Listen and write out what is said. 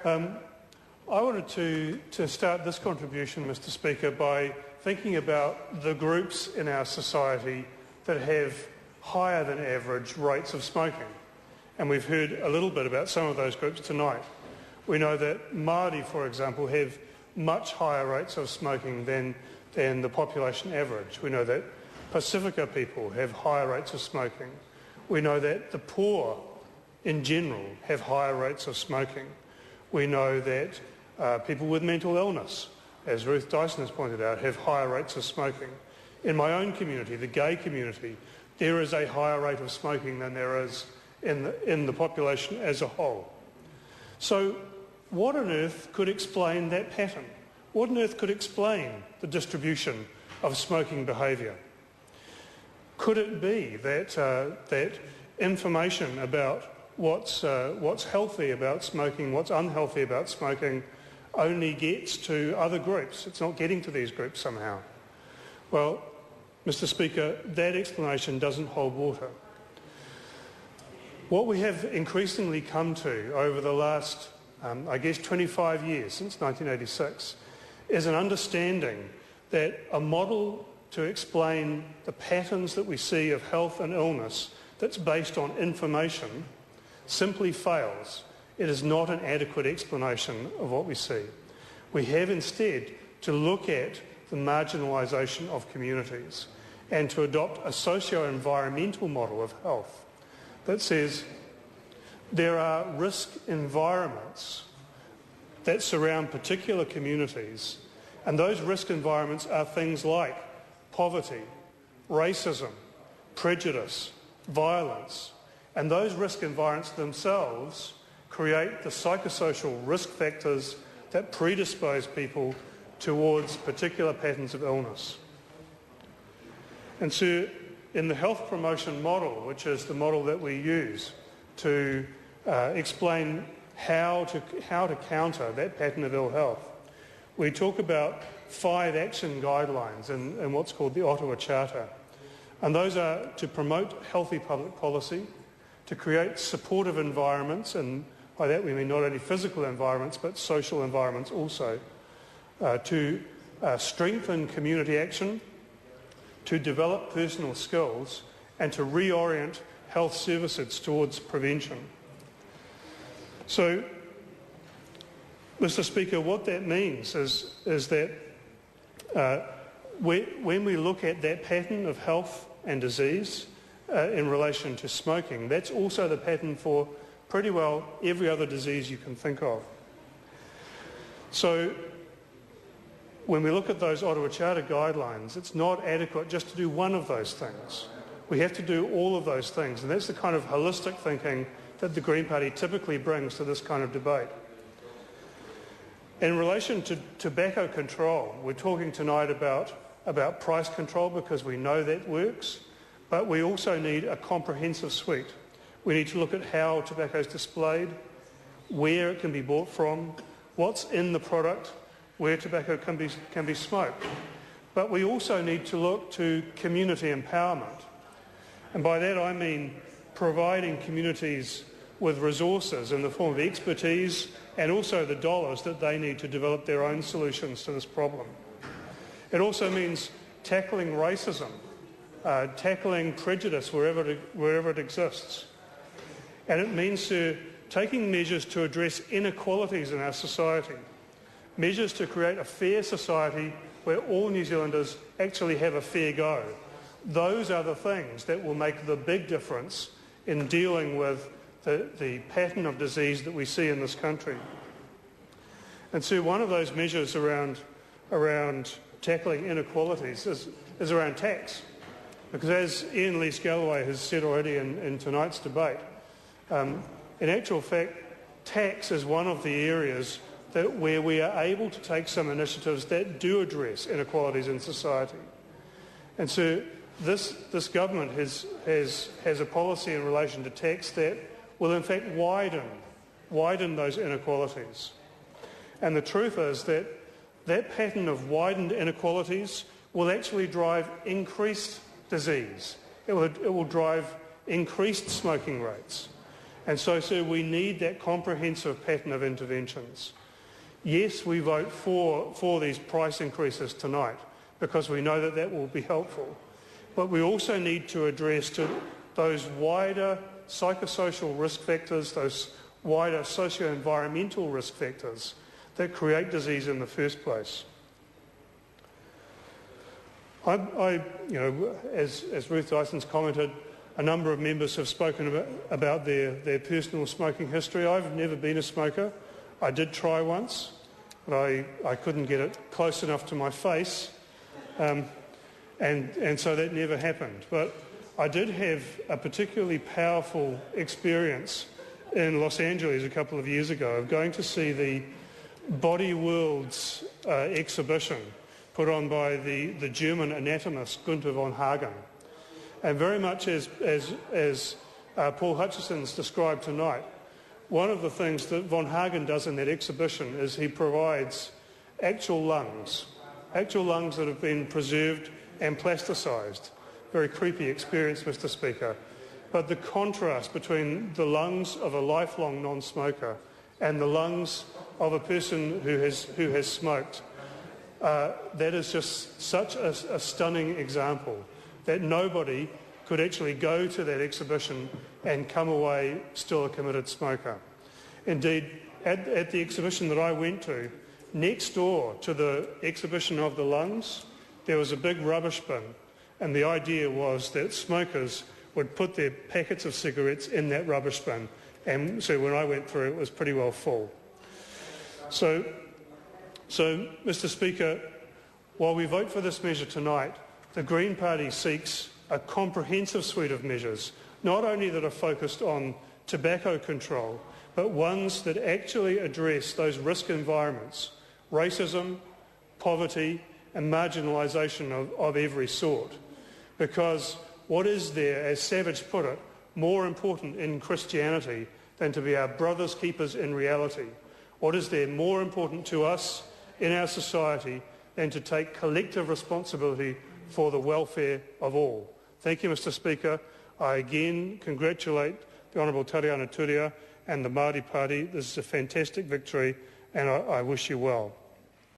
I wanted to start this contribution, Mr. Speaker, by thinking about the groups in our society that have higher than average rates of smoking. And we've heard a little bit about some of those groups tonight. We know that Māori, for example, have much higher rates of smoking than the population average. We know that Pacifica people have higher rates of smoking. We know that the poor in general have higher rates of smoking. We know that people with mental illness, as Ruth Dyson has pointed out, have higher rates of smoking. In my own community, the gay community, there is a higher rate of smoking than there is in the population as a whole. So what on earth could explain that pattern? What on earth could explain the distribution of smoking behaviour? Could it be that information about what's healthy about smoking, what's unhealthy about smoking, only gets to other groups? It's not getting to these groups somehow. Well, Mr. Speaker, that explanation doesn't hold water. What we have increasingly come to over the last, 25 years, since 1986, is an understanding that a model to explain the patterns that we see of health and illness that's based on information simply fails. It is not an adequate explanation of what we see. We have instead to look at the marginalisation of communities and to adopt a socio-environmental model of health that says there are risk environments that surround particular communities, and those risk environments are things like poverty, racism, prejudice, violence, and those risk environments themselves create the psychosocial risk factors that predispose people towards particular patterns of illness. And so in the health promotion model, which is the model that we use to explain how to counter that pattern of ill health, we talk about 5 action guidelines in what's called the Ottawa Charter. And those are to promote healthy public policy, to create supportive environments, and by that we mean not only physical environments but social environments also, to strengthen community action, to develop personal skills, and to reorient health services towards prevention. So, Mr. Speaker, what that means is that when we look at that pattern of health and disease in relation to smoking, that's also the pattern for pretty well every other disease you can think of. So when we look at those Ottawa Charter guidelines, it's not adequate just to do one of those things. We have to do all of those things, and that's the kind of holistic thinking that the Green Party typically brings to this kind of debate. In relation to tobacco control, we're talking tonight about price control because we know that works, but we also need a comprehensive suite. We need to look at how tobacco is displayed, where it can be bought from, what's in the product, where tobacco can be smoked. But we also need to look to community empowerment. And by that I mean providing communities with resources in the form of expertise and also the dollars that they need to develop their own solutions to this problem. It also means tackling racism, tackling prejudice wherever it exists. And it means taking measures to address inequalities in our society, measures to create a fair society where all New Zealanders actually have a fair go. Those are the things that will make the big difference in dealing with the pattern of disease that we see in this country. And so one of those measures around tackling inequalities is around tax. Because as Ian Lees-Galloway has said already in tonight's debate, in actual fact, tax is one of the areas where we are able to take some initiatives that do address inequalities in society. And so this government has a policy in relation to tax that will in fact widen those inequalities. And the truth is that pattern of widened inequalities will actually drive increased disease. It will drive increased smoking rates. And so, sir, we need that comprehensive pattern of interventions. Yes, we vote for these price increases tonight because we know that that will be helpful. But we also need to address those wider psychosocial risk factors, those wider socio-environmental risk factors that create disease in the first place. As Ruth Dyson's commented, a number of members have spoken about their personal smoking history. I've never been a smoker. I did try once, but I couldn't get it close enough to my face, and so that never happened. But I did have a particularly powerful experience in Los Angeles a couple of years ago of going to see the Body Worlds exhibition put on by the German anatomist Gunther von Hagen. And very much as Paul Hutchison's described tonight, one of the things that von Hagen does in that exhibition is he provides actual lungs that have been preserved and plasticised. Very creepy experience, Mr. Speaker. But the contrast between the lungs of a lifelong non-smoker and the lungs of a person who has smoked, that is just such a stunning example that nobody could actually go to that exhibition and come away still a committed smoker. Indeed, at the exhibition that I went to, next door to the exhibition of the lungs, there was a big rubbish bin, and the idea was that smokers would put their packets of cigarettes in that rubbish bin, and so when I went through it was pretty well full. So Mr. Speaker, while we vote for this measure tonight, the Green Party seeks a comprehensive suite of measures, not only that are focused on tobacco control, but ones that actually address those risk environments, racism, poverty and marginalisation of every sort. Because what is there, as Savage put it, more important in Christianity than to be our brother's keepers in reality? What is there more important to us in our society than to take collective responsibility for the welfare of all? Thank you, Mr. Speaker. I again congratulate the Honourable Tariana Turia and the Māori Party. This is a fantastic victory, and I wish you well.